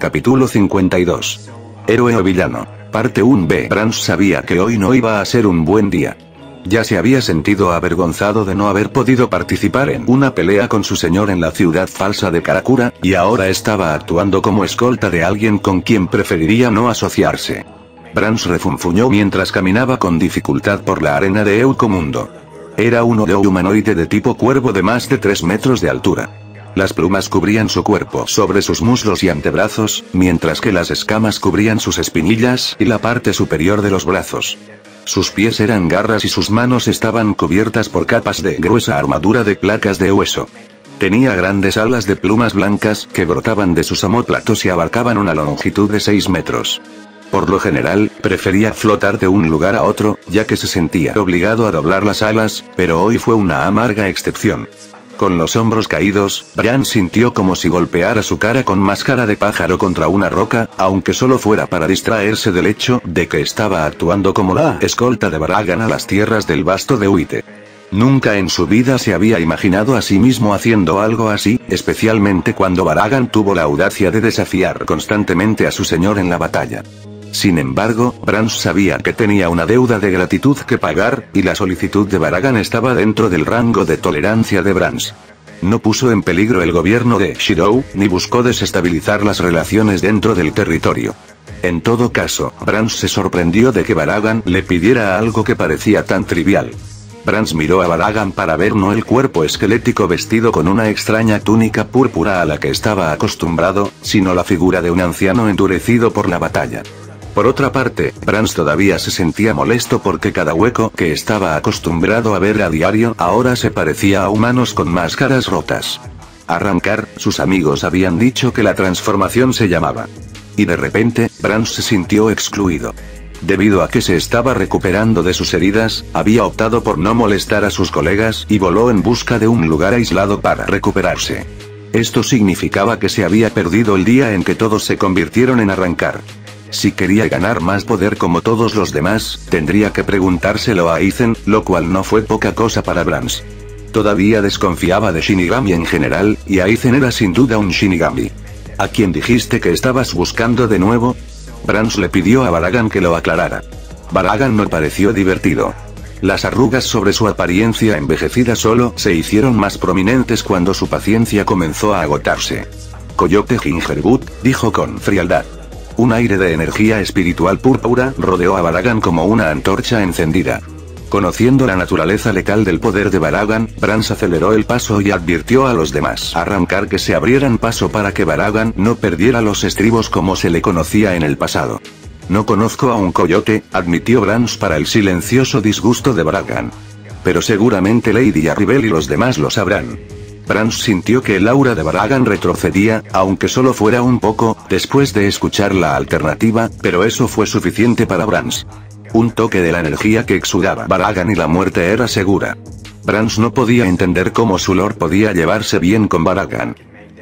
Capítulo 52. Héroe o villano. Parte 1b. Brans sabía que hoy no iba a ser un buen día. Ya se había sentido avergonzado de no haber podido participar en una pelea con su señor en la ciudad falsa de Karakura, y ahora estaba actuando como escolta de alguien con quien preferiría no asociarse. Brans refunfuñó mientras caminaba con dificultad por la arena de Eucomundo. Era un humanoide de tipo cuervo de más de 3 metros de altura. Las plumas cubrían su cuerpo sobre sus muslos y antebrazos, mientras que las escamas cubrían sus espinillas y la parte superior de los brazos. Sus pies eran garras y sus manos estaban cubiertas por capas de gruesa armadura de placas de hueso. Tenía grandes alas de plumas blancas que brotaban de sus omóplatos y abarcaban una longitud de 6 metros. Por lo general, prefería flotar de un lugar a otro, ya que se sentía obligado a doblar las alas, pero hoy fue una amarga excepción. Con los hombros caídos, Brans sintió como si golpeara su cara con máscara de pájaro contra una roca, aunque solo fuera para distraerse del hecho de que estaba actuando como la escolta de Baragan a las tierras del Basto de Uite. Nunca en su vida se había imaginado a sí mismo haciendo algo así, especialmente cuando Baragan tuvo la audacia de desafiar constantemente a su señor en la batalla. Sin embargo, Brans sabía que tenía una deuda de gratitud que pagar, y la solicitud de Baragan estaba dentro del rango de tolerancia de Brans. No puso en peligro el gobierno de Shirou, ni buscó desestabilizar las relaciones dentro del territorio. En todo caso, Brans se sorprendió de que Baragan le pidiera algo que parecía tan trivial. Brans miró a Baragan para ver no el cuerpo esquelético vestido con una extraña túnica púrpura a la que estaba acostumbrado, sino la figura de un anciano endurecido por la batalla. Por otra parte, Brans todavía se sentía molesto porque cada hueco que estaba acostumbrado a ver a diario ahora se parecía a humanos con máscaras rotas. Arrancar, sus amigos habían dicho que la transformación se llamaba. Y de repente, Brans se sintió excluido. Debido a que se estaba recuperando de sus heridas, había optado por no molestar a sus colegas y voló en busca de un lugar aislado para recuperarse. Esto significaba que se había perdido el día en que todos se convirtieron en Arrancar. Si quería ganar más poder como todos los demás, tendría que preguntárselo a Aizen, lo cual no fue poca cosa para Brans. Todavía desconfiaba de Shinigami en general, y Aizen era sin duda un Shinigami. ¿A quién dijiste que estabas buscando de nuevo? Brans le pidió a Baragan que lo aclarara. Baragan no pareció divertido. Las arrugas sobre su apariencia envejecida solo se hicieron más prominentes cuando su paciencia comenzó a agotarse. Coyote Gingerwood, dijo con frialdad. Un aire de energía espiritual púrpura rodeó a Baragan como una antorcha encendida. Conociendo la naturaleza letal del poder de Baragan, Brans aceleró el paso y advirtió a los demás Arrancar que se abrieran paso para que Baragan no perdiera los estribos como se le conocía en el pasado. No conozco a un coyote, admitió Brans para el silencioso disgusto de Baragan. Pero seguramente Lady Arribel y los demás lo sabrán. Brans sintió que el aura de Baragan retrocedía, aunque solo fuera un poco, después de escuchar la alternativa, pero eso fue suficiente para Brans. Un toque de la energía que exudaba Baragan y la muerte era segura. Brans no podía entender cómo su lord podía llevarse bien con Baragan.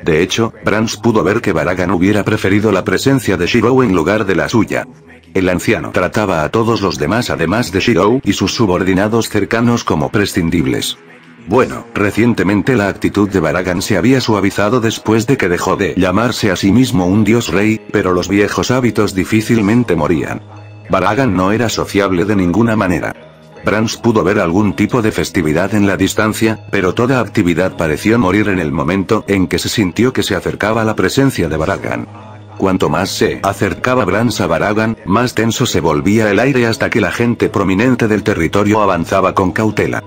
De hecho, Brans pudo ver que Baragan hubiera preferido la presencia de Shirou en lugar de la suya. El anciano trataba a todos los demás además de Shirou y sus subordinados cercanos como prescindibles. Bueno, recientemente la actitud de Baragan se había suavizado después de que dejó de llamarse a sí mismo un dios rey, pero los viejos hábitos difícilmente morían. Baragan no era sociable de ninguna manera. Brans pudo ver algún tipo de festividad en la distancia, pero toda actividad pareció morir en el momento en que se sintió que se acercaba la presencia de Baragan. Cuanto más se acercaba Brans a Baragan, más tenso se volvía el aire hasta que la gente prominente del territorio avanzaba con cautela.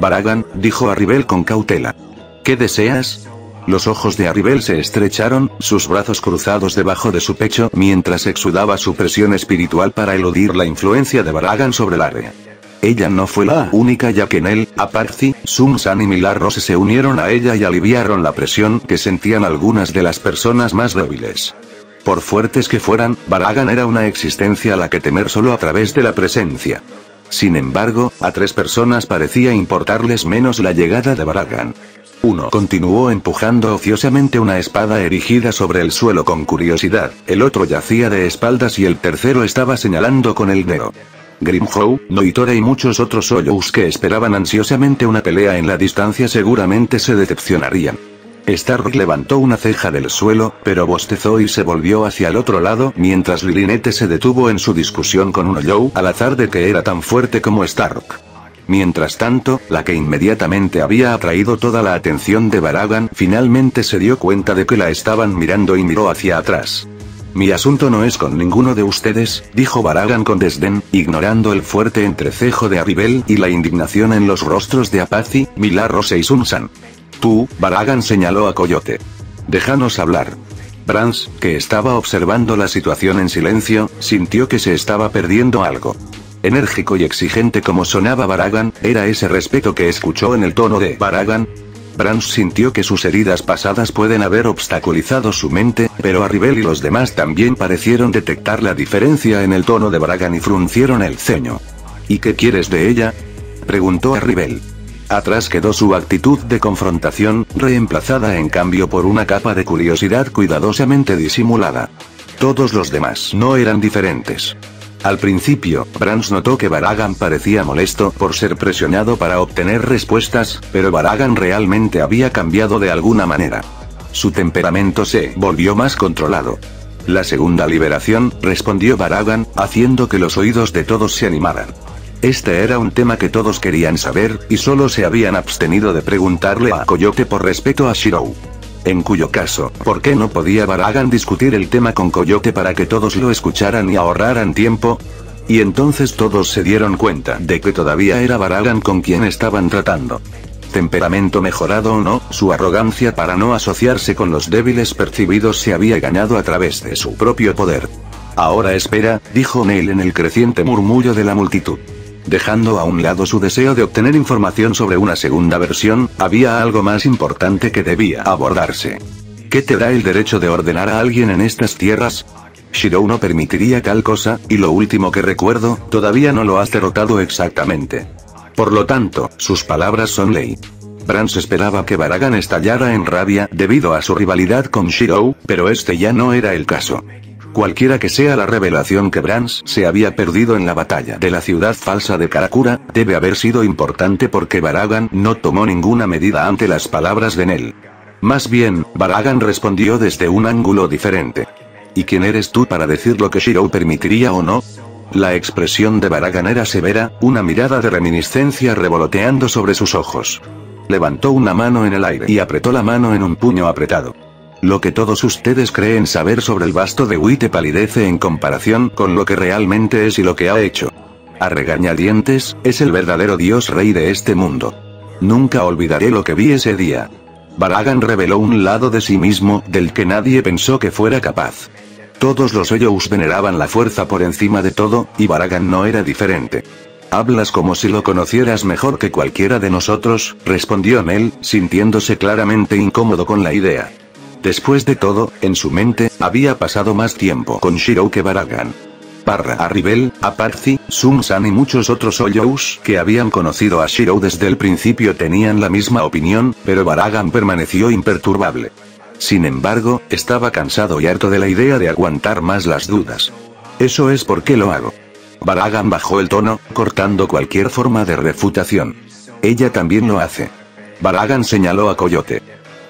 Baragan, dijo Arribel con cautela. ¿Qué deseas? Los ojos de Arribel se estrecharon, sus brazos cruzados debajo de su pecho mientras exudaba su presión espiritual para eludir la influencia de Baragan sobre el área. Ella no fue la única ya que Nel, Aparzi, Sumsan y Milar Rose se unieron a ella y aliviaron la presión que sentían algunas de las personas más débiles. Por fuertes que fueran, Baragan era una existencia a la que temer solo a través de la presencia. Sin embargo, a 3 personas parecía importarles menos la llegada de Baragan. Uno continuó empujando ociosamente una espada erigida sobre el suelo con curiosidad, el otro yacía de espaldas y el tercero estaba señalando con el dedo. Grimhow, Noitora y muchos otros Oyous que esperaban ansiosamente una pelea en la distancia seguramente se decepcionarían. Stark levantó una ceja del suelo, pero bostezó y se volvió hacia el otro lado mientras Lilinette se detuvo en su discusión con un Hollow al azar de que era tan fuerte como Stark. Mientras tanto, la que inmediatamente había atraído toda la atención de Baragan finalmente se dio cuenta de que la estaban mirando y miró hacia atrás. Mi asunto no es con ninguno de ustedes, dijo Baragan con desdén, ignorando el fuerte entrecejo de Aribel y la indignación en los rostros de Apache, Milagros y Sun-san. Tú, Baragan señaló a Coyote. Déjanos hablar. Brans, que estaba observando la situación en silencio, sintió que se estaba perdiendo algo. Enérgico y exigente como sonaba Baragan, ¿era ese respeto que escuchó en el tono de Baragan? Brans sintió que sus heridas pasadas pueden haber obstaculizado su mente, pero Aribel y los demás también parecieron detectar la diferencia en el tono de Baragan y fruncieron el ceño. ¿Y qué quieres de ella?, preguntó Aribel. Atrás quedó su actitud de confrontación, reemplazada en cambio por una capa de curiosidad cuidadosamente disimulada. Todos los demás no eran diferentes. Al principio, Brans notó que Baragan parecía molesto por ser presionado para obtener respuestas, pero Baragan realmente había cambiado de alguna manera. Su temperamento se volvió más controlado. La segunda liberación, respondió Baragan, haciendo que los oídos de todos se animaran. Este era un tema que todos querían saber, y solo se habían abstenido de preguntarle a Coyote por respeto a Shirou. En cuyo caso, ¿por qué no podía Baragan discutir el tema con Coyote para que todos lo escucharan y ahorraran tiempo? Y entonces todos se dieron cuenta de que todavía era Baragan con quien estaban tratando. Temperamento mejorado o no, su arrogancia para no asociarse con los débiles percibidos se había ganado a través de su propio poder. Ahora espera, dijo Neil en el creciente murmullo de la multitud. Dejando a un lado su deseo de obtener información sobre una segunda versión, había algo más importante que debía abordarse. ¿Qué te da el derecho de ordenar a alguien en estas tierras? Shirou no permitiría tal cosa, y lo último que recuerdo, todavía no lo has derrotado exactamente. Por lo tanto, sus palabras son ley. Brans esperaba que Baragan estallara en rabia debido a su rivalidad con Shirou, pero este ya no era el caso. Cualquiera que sea la revelación que Brans se había perdido en la batalla de la ciudad falsa de Karakura, debe haber sido importante porque Baragan no tomó ninguna medida ante las palabras de Nel. Más bien, Baragan respondió desde un ángulo diferente. ¿Y quién eres tú para decir lo que Shirou permitiría o no? La expresión de Baragan era severa, una mirada de reminiscencia revoloteando sobre sus ojos. Levantó una mano en el aire y apretó la mano en un puño apretado. Lo que todos ustedes creen saber sobre el basto de Wite palidece en comparación con lo que realmente es y lo que ha hecho. A regañadientes, es el verdadero dios rey de este mundo. Nunca olvidaré lo que vi ese día. Baragan reveló un lado de sí mismo, del que nadie pensó que fuera capaz. Todos los Hoyous veneraban la fuerza por encima de todo, y Baragan no era diferente. Hablas como si lo conocieras mejor que cualquiera de nosotros, respondió Nel, sintiéndose claramente incómodo con la idea. Después de todo, en su mente, había pasado más tiempo con Shirou que Baragan. Parra Aribel, Apache, Sun-san y muchos otros Hoyous que habían conocido a Shirou desde el principio tenían la misma opinión, pero Baragan permaneció imperturbable. Sin embargo, estaba cansado y harto de la idea de aguantar más las dudas. Eso es por qué lo hago. Baragan bajó el tono, cortando cualquier forma de refutación. Ella también lo hace. Baragan señaló a Coyote.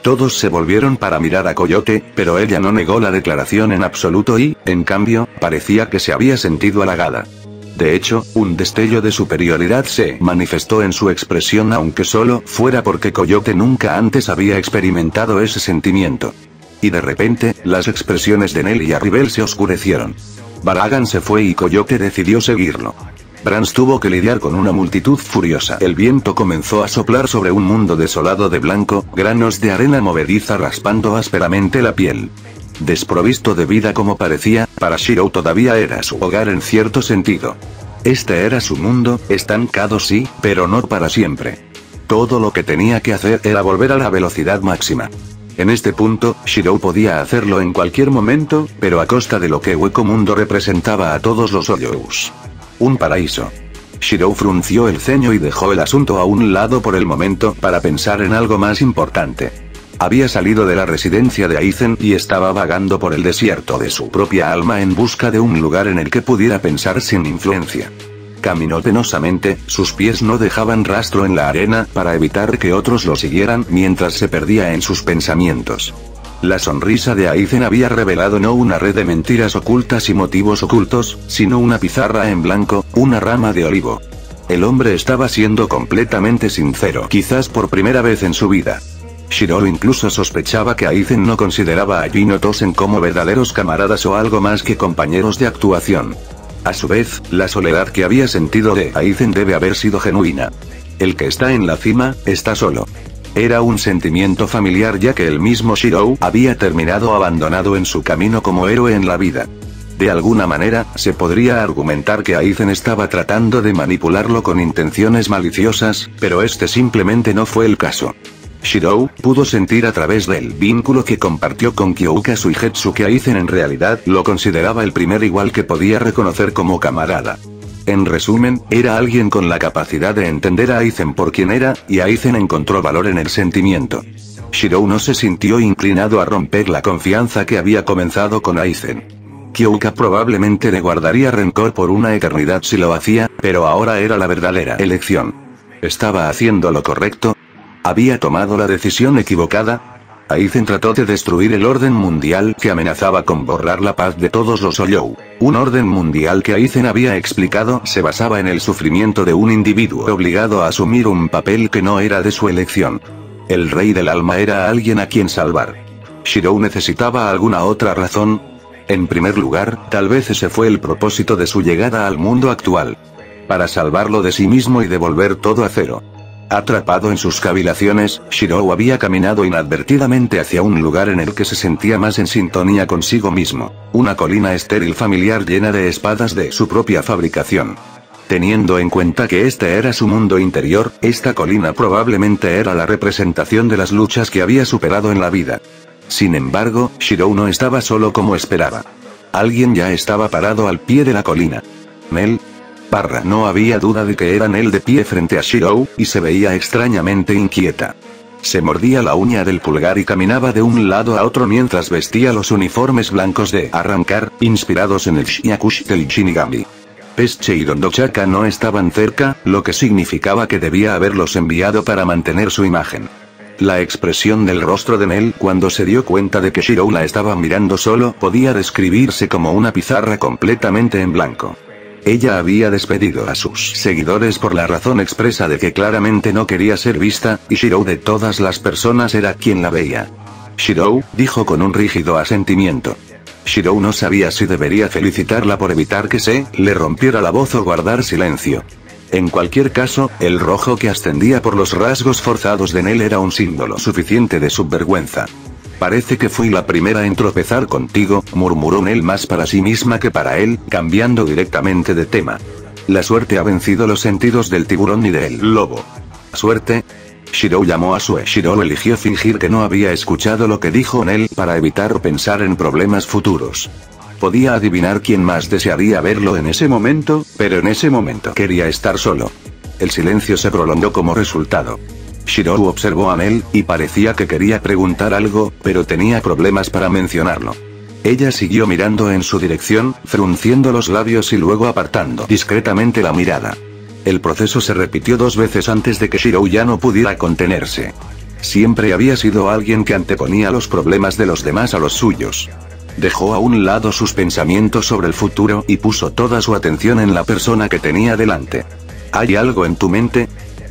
Todos se volvieron para mirar a Coyote, pero ella no negó la declaración en absoluto y, en cambio, parecía que se había sentido halagada. De hecho, un destello de superioridad se manifestó en su expresión aunque solo fuera porque Coyote nunca antes había experimentado ese sentimiento. Y de repente, las expresiones de Nel y Aribel se oscurecieron. Baragan se fue y Coyote decidió seguirlo. Brans tuvo que lidiar con una multitud furiosa. El viento comenzó a soplar sobre un mundo desolado de blanco, granos de arena movediza raspando ásperamente la piel. Desprovisto de vida como parecía, para Shirou todavía era su hogar en cierto sentido. Este era su mundo, estancado sí, pero no para siempre. Todo lo que tenía que hacer era volver a la velocidad máxima. En este punto, Shirou podía hacerlo en cualquier momento, pero a costa de lo que Hueco Mundo representaba a todos los Hoyous. Un paraíso. Shirou frunció el ceño y dejó el asunto a un lado por el momento para pensar en algo más importante. Había salido de la residencia de Aizen y estaba vagando por el desierto de su propia alma en busca de un lugar en el que pudiera pensar sin influencia. Caminó penosamente, sus pies no dejaban rastro en la arena para evitar que otros lo siguieran mientras se perdía en sus pensamientos. La sonrisa de Aizen había revelado no una red de mentiras ocultas y motivos ocultos, sino una pizarra en blanco, una rama de olivo. El hombre estaba siendo completamente sincero, quizás por primera vez en su vida. Shirou incluso sospechaba que Aizen no consideraba a Jin o Tosen como verdaderos camaradas o algo más que compañeros de actuación. A su vez, la soledad que había sentido de Aizen debe haber sido genuina. El que está en la cima, está solo. Era un sentimiento familiar ya que el mismo Shirou había terminado abandonado en su camino como héroe en la vida. De alguna manera, se podría argumentar que Aizen estaba tratando de manipularlo con intenciones maliciosas, pero este simplemente no fue el caso. Shirou pudo sentir a través del vínculo que compartió con Kyoka Suigetsu que Aizen en realidad lo consideraba el primer igual que podía reconocer como camarada. En resumen, era alguien con la capacidad de entender a Aizen por quien era, y Aizen encontró valor en el sentimiento. Shirou no se sintió inclinado a romper la confianza que había comenzado con Aizen. Kyoka probablemente le guardaría rencor por una eternidad si lo hacía, pero ahora era la verdadera elección. ¿Estaba haciendo lo correcto? ¿Había tomado la decisión equivocada? Aizen trató de destruir el orden mundial que amenazaba con borrar la paz de todos los Ollou. Un orden mundial que Aizen había explicado se basaba en el sufrimiento de un individuo obligado a asumir un papel que no era de su elección. El rey del alma era alguien a quien salvar. ¿Shirou necesitaba alguna otra razón? En primer lugar, tal vez ese fue el propósito de su llegada al mundo actual. Para salvarlo de sí mismo y devolver todo a cero. Atrapado en sus cavilaciones, Shirou había caminado inadvertidamente hacia un lugar en el que se sentía más en sintonía consigo mismo, una colina estéril familiar llena de espadas de su propia fabricación. Teniendo en cuenta que este era su mundo interior, esta colina probablemente era la representación de las luchas que había superado en la vida. Sin embargo, Shirou no estaba solo como esperaba. Alguien ya estaba parado al pie de la colina. Nel. No había duda de que era Nel de pie frente a Shirou, y se veía extrañamente inquieta. Se mordía la uña del pulgar y caminaba de un lado a otro mientras vestía los uniformes blancos de arrancar, inspirados en el Shyakushi del Shinigami. Pesche y Dondochaka no estaban cerca, lo que significaba que debía haberlos enviado para mantener su imagen. La expresión del rostro de Nel cuando se dio cuenta de que Shirou la estaba mirando solo podía describirse como una pizarra completamente en blanco. Ella había despedido a sus seguidores por la razón expresa de que claramente no quería ser vista, y Shirou de todas las personas era quien la veía. Shirou, dijo con un rígido asentimiento. Shirou no sabía si debería felicitarla por evitar que se le rompiera la voz o guardar silencio. En cualquier caso, el rojo que ascendía por los rasgos forzados de Nel era un símbolo suficiente de su vergüenza. Parece que fui la primera en tropezar contigo, murmuró Nel más para sí misma que para él, cambiando directamente de tema. La suerte ha vencido los sentidos del tiburón y del lobo. ¿Suerte? Shirou llamó a Sue. Shirou eligió fingir que no había escuchado lo que dijo Nel para evitar pensar en problemas futuros. Podía adivinar quién más desearía verlo en ese momento, pero en ese momento quería estar solo. El silencio se prolongó como resultado. Shirou observó a Nel, y parecía que quería preguntar algo, pero tenía problemas para mencionarlo. Ella siguió mirando en su dirección, frunciendo los labios y luego apartando discretamente la mirada. El proceso se repitió 2 veces antes de que Shirou ya no pudiera contenerse. Siempre había sido alguien que anteponía los problemas de los demás a los suyos. Dejó a un lado sus pensamientos sobre el futuro y puso toda su atención en la persona que tenía delante. ¿Hay algo en tu mente?,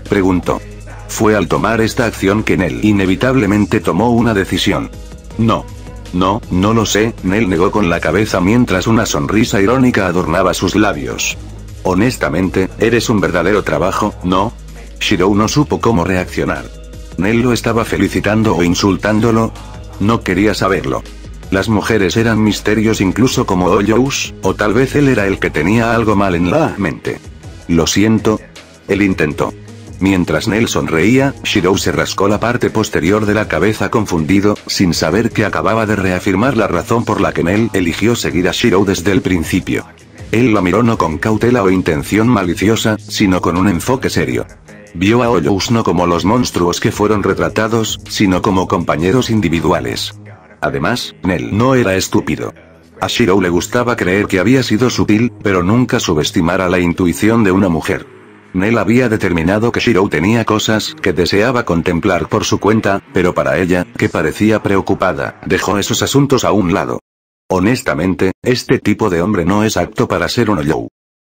preguntó. Fue al tomar esta acción que Nel inevitablemente tomó una decisión. No, no lo sé, Nel negó con la cabeza mientras una sonrisa irónica adornaba sus labios. Honestamente, eres un verdadero trabajo, ¿no? Shirou no supo cómo reaccionar. ¿Nel lo estaba felicitando o insultándolo? No quería saberlo. Las mujeres eran misterios incluso como Ollous, o tal vez él era el que tenía algo mal en la mente. Lo siento. Él intentó. Mientras Nel sonreía, Shirou se rascó la parte posterior de la cabeza confundido, sin saber que acababa de reafirmar la razón por la que Nel eligió seguir a Shirou desde el principio. Él la miró no con cautela o intención maliciosa, sino con un enfoque serio. Vio a Ollous no como los monstruos que fueron retratados, sino como compañeros individuales. Además, Nel no era estúpido. A Shirou le gustaba creer que había sido sutil, pero nunca subestimara la intuición de una mujer. Nell había determinado que Shirou tenía cosas que deseaba contemplar por su cuenta, pero para ella, que parecía preocupada, dejó esos asuntos a un lado. Honestamente, este tipo de hombre no es apto para ser un Ouyou.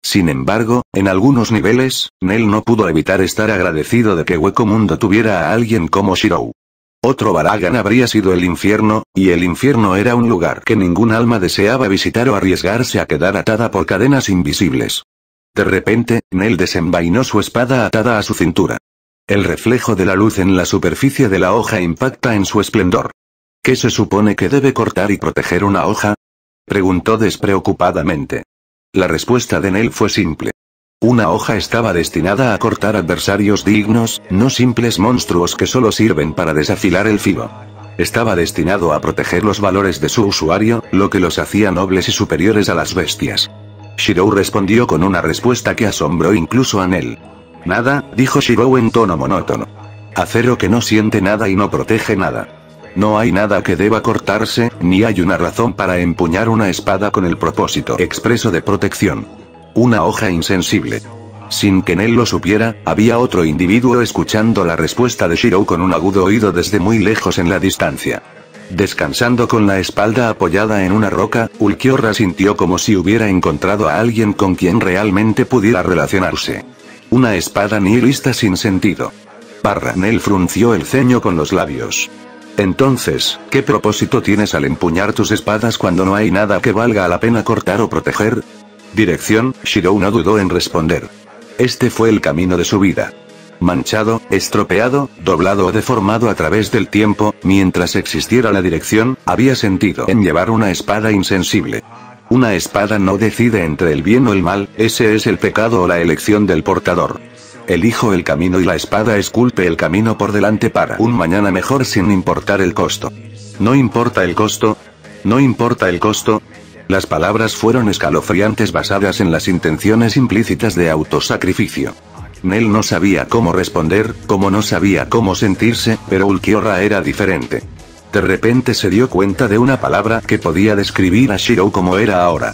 Sin embargo, en algunos niveles, Nell no pudo evitar estar agradecido de que Hueco Mundo tuviera a alguien como Shirou. Otro Baragan habría sido el infierno, y el infierno era un lugar que ningún alma deseaba visitar o arriesgarse a quedar atada por cadenas invisibles. De repente, Nell desenvainó su espada atada a su cintura. El reflejo de la luz en la superficie de la hoja impacta en su esplendor. ¿Qué se supone que debe cortar y proteger una hoja? Preguntó despreocupadamente. La respuesta de Nell fue simple. Una hoja estaba destinada a cortar adversarios dignos, no simples monstruos que solo sirven para desafilar el filo. Estaba destinado a proteger los valores de su usuario, lo que los hacía nobles y superiores a las bestias. Shirou respondió con una respuesta que asombró incluso a Nell. Nada, dijo Shirou en tono monótono. Acero que no siente nada y no protege nada. No hay nada que deba cortarse, ni hay una razón para empuñar una espada con el propósito expreso de protección. Una hoja insensible. Sin que Nell lo supiera, había otro individuo escuchando la respuesta de Shirou con un agudo oído desde muy lejos en la distancia. Descansando con la espalda apoyada en una roca, Ulquiorra sintió como si hubiera encontrado a alguien con quien realmente pudiera relacionarse. Una espada nihilista sin sentido. Nell frunció el ceño con los labios. Entonces, ¿qué propósito tienes al empuñar tus espadas cuando no hay nada que valga la pena cortar o proteger? Dirección, Shirou no dudó en responder. Este fue el camino de su vida. Manchado, estropeado, doblado o deformado a través del tiempo, mientras existiera la dirección, había sentido en llevar una espada insensible. Una espada no decide entre el bien o el mal, ese es el pecado o la elección del portador. Elijo el camino y la espada esculpe el camino por delante para un mañana mejor sin importar el costo. ¿No importa el costo? ¿No importa el costo? Las palabras fueron escalofriantes basadas en las intenciones implícitas de autosacrificio. Nell no sabía cómo responder, como no sabía cómo sentirse, pero Ulquiorra era diferente. De repente se dio cuenta de una palabra que podía describir a Shirou como era ahora.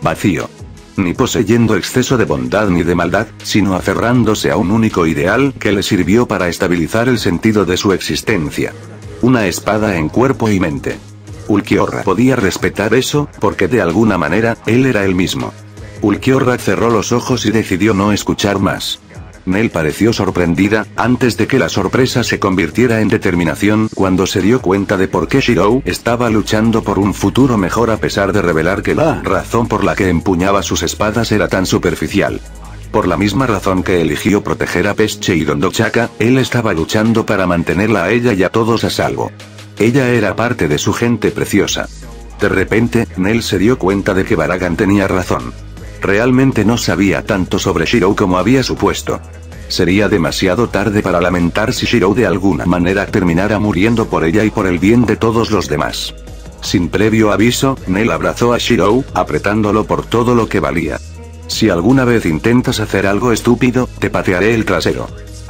Vacío. Ni poseyendo exceso de bondad ni de maldad, sino aferrándose a un único ideal que le sirvió para estabilizar el sentido de su existencia. Una espada en cuerpo y mente. Ulquiorra podía respetar eso, porque de alguna manera, él era el mismo. Ulquiorra cerró los ojos y decidió no escuchar más. Nell pareció sorprendida, antes de que la sorpresa se convirtiera en determinación, cuando se dio cuenta de por qué Shirou estaba luchando por un futuro mejor a pesar de revelar que la razón por la que empuñaba sus espadas era tan superficial. Por la misma razón que eligió proteger a Pesche y Dondochaka, él estaba luchando para mantenerla a ella y a todos a salvo. Ella era parte de su gente preciosa. De repente, Nell se dio cuenta de que Baragan tenía razón. Realmente no sabía tanto sobre Shirou como había supuesto. Sería demasiado tarde para lamentar si Shirou de alguna manera terminara muriendo por ella y por el bien de todos los demás. Sin previo aviso, Nell abrazó a Shirou, apretándolo por todo lo que valía. Si alguna vez intentas hacer algo estúpido, te patearé el trasero.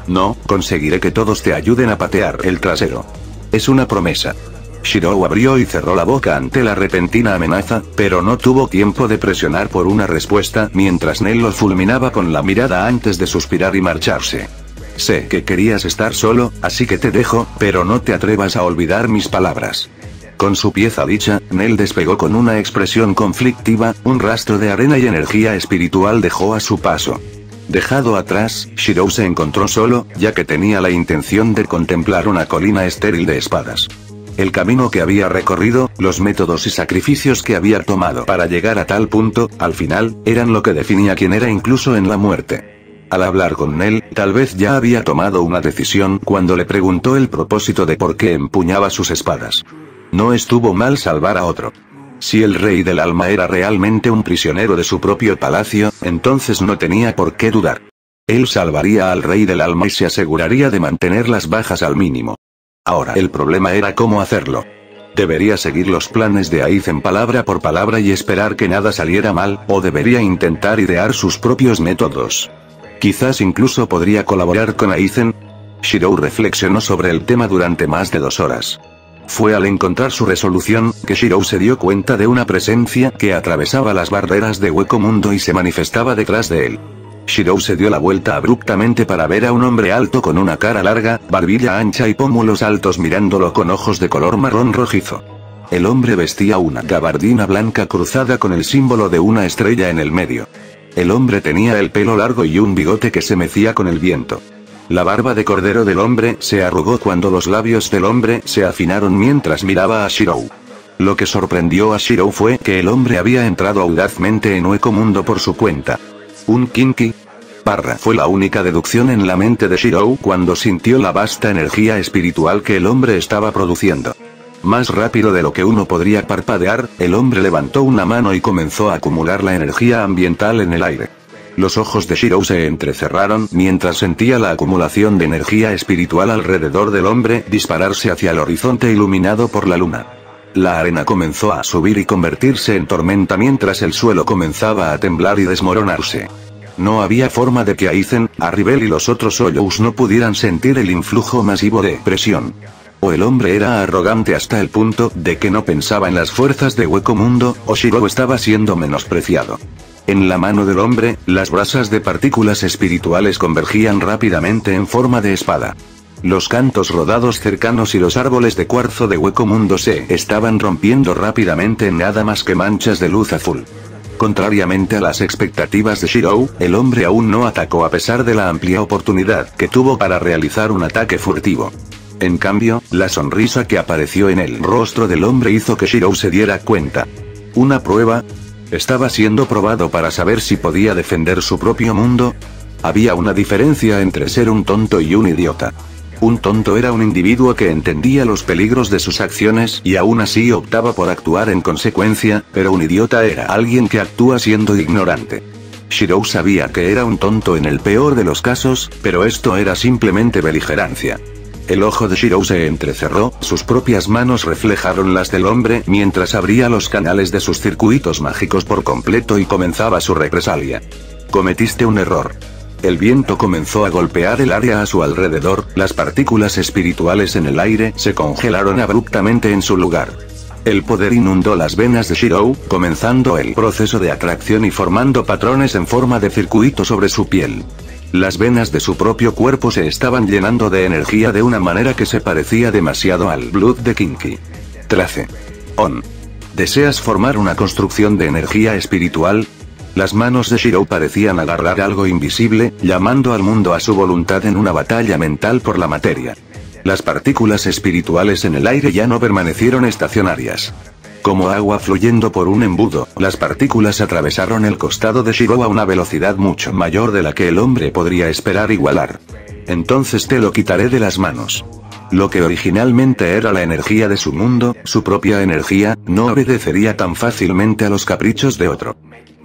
No, conseguiré que todos te ayuden a patear el trasero. Es una promesa. Shirou abrió y cerró la boca ante la repentina amenaza, pero no tuvo tiempo de presionar por una respuesta mientras Nell lo fulminaba con la mirada antes de suspirar y marcharse. Sé que querías estar solo, así que te dejo, pero no te atrevas a olvidar mis palabras. Con su pieza dicha, Nell despegó con una expresión conflictiva, un rastro de arena y energía espiritual dejó a su paso. Dejado atrás, Shirou se encontró solo, ya que tenía la intención de contemplar una colina estéril de espadas. El camino que había recorrido, los métodos y sacrificios que había tomado para llegar a tal punto, al final, eran lo que definía quién era incluso en la muerte. Al hablar con Nell, tal vez ya había tomado una decisión cuando le preguntó el propósito de por qué empuñaba sus espadas. No estuvo mal salvar a otro. Si el rey del alma era realmente un prisionero de su propio palacio, entonces no tenía por qué dudar. Él salvaría al rey del alma y se aseguraría de mantener las bajas al mínimo. Ahora el problema era cómo hacerlo. ¿Debería seguir los planes de Aizen palabra por palabra y esperar que nada saliera mal, o debería intentar idear sus propios métodos? Quizás incluso podría colaborar con Aizen. Shirou reflexionó sobre el tema durante más de 2 horas. Fue al encontrar su resolución, que Shirou se dio cuenta de una presencia que atravesaba las barreras de Hueco Mundo y se manifestaba detrás de él. Shirou se dio la vuelta abruptamente para ver a un hombre alto con una cara larga, barbilla ancha y pómulos altos mirándolo con ojos de color marrón rojizo. El hombre vestía una gabardina blanca cruzada con el símbolo de una estrella en el medio. El hombre tenía el pelo largo y un bigote que se mecía con el viento. La barba de cordero del hombre se arrugó cuando los labios del hombre se afinaron mientras miraba a Shirou. Lo que sorprendió a Shirou fue que el hombre había entrado audazmente en Hueco Mundo por su cuenta. ¿Un Kinky? Fue la única deducción en la mente de Shirou cuando sintió la vasta energía espiritual que el hombre estaba produciendo. Más rápido de lo que uno podría parpadear, el hombre levantó una mano y comenzó a acumular la energía ambiental en el aire. Los ojos de Shirou se entrecerraron mientras sentía la acumulación de energía espiritual alrededor del hombre dispararse hacia el horizonte iluminado por la luna. La arena comenzó a subir y convertirse en tormenta mientras el suelo comenzaba a temblar y desmoronarse. No había forma de que Aizen, Arribel y los otros Hoyous no pudieran sentir el influjo masivo de presión. O el hombre era arrogante hasta el punto de que no pensaba en las fuerzas de Hueco Mundo, o Shirou estaba siendo menospreciado. En la mano del hombre, las brasas de partículas espirituales convergían rápidamente en forma de espada. Los cantos rodados cercanos y los árboles de cuarzo de Hueco Mundo se estaban rompiendo rápidamente en nada más que manchas de luz azul. Contrariamente a las expectativas de Shirou, el hombre aún no atacó a pesar de la amplia oportunidad que tuvo para realizar un ataque furtivo. En cambio, la sonrisa que apareció en el rostro del hombre hizo que Shirou se diera cuenta. ¿Una prueba? ¿Estaba siendo probado para saber si podía defender su propio mundo? Había una diferencia entre ser un tonto y un idiota. Un tonto era un individuo que entendía los peligros de sus acciones y aún así optaba por actuar en consecuencia, pero un idiota era alguien que actúa siendo ignorante. Shirou sabía que era un tonto en el peor de los casos, pero esto era simplemente beligerancia. El ojo de Shirou se entrecerró, sus propias manos reflejaron las del hombre mientras abría los canales de sus circuitos mágicos por completo y comenzaba su represalia. Cometiste un error. El viento comenzó a golpear el área a su alrededor, las partículas espirituales en el aire se congelaron abruptamente en su lugar. El poder inundó las venas de Shirou, comenzando el proceso de atracción y formando patrones en forma de circuito sobre su piel. Las venas de su propio cuerpo se estaban llenando de energía de una manera que se parecía demasiado al Blood de Kinky. Trace. On. ¿Deseas formar una construcción de energía espiritual? Las manos de Shirou parecían agarrar algo invisible, llamando al mundo a su voluntad en una batalla mental por la materia. Las partículas espirituales en el aire ya no permanecieron estacionarias. Como agua fluyendo por un embudo, las partículas atravesaron el costado de Shirou a una velocidad mucho mayor de la que el hombre podría esperar igualar. Entonces te lo quitaré de las manos. Lo que originalmente era la energía de su mundo, su propia energía, no obedecería tan fácilmente a los caprichos de otro.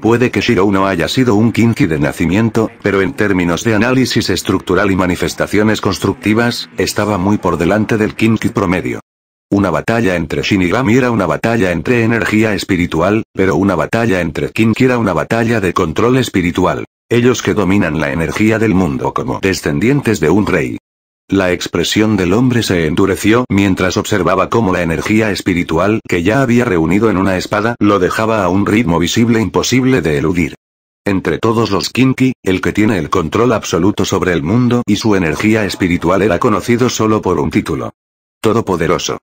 Puede que Shirou no haya sido un Kinky de nacimiento, pero en términos de análisis estructural y manifestaciones constructivas, estaba muy por delante del Kinky promedio. Una batalla entre Shinigami era una batalla entre energía espiritual, pero una batalla entre Kinky era una batalla de control espiritual. Ellos que dominan la energía del mundo como descendientes de un rey. La expresión del hombre se endureció mientras observaba cómo la energía espiritual que ya había reunido en una espada lo dejaba a un ritmo visible imposible de eludir. Entre todos los Kinky, el que tiene el control absoluto sobre el mundo y su energía espiritual era conocido solo por un título. Todopoderoso.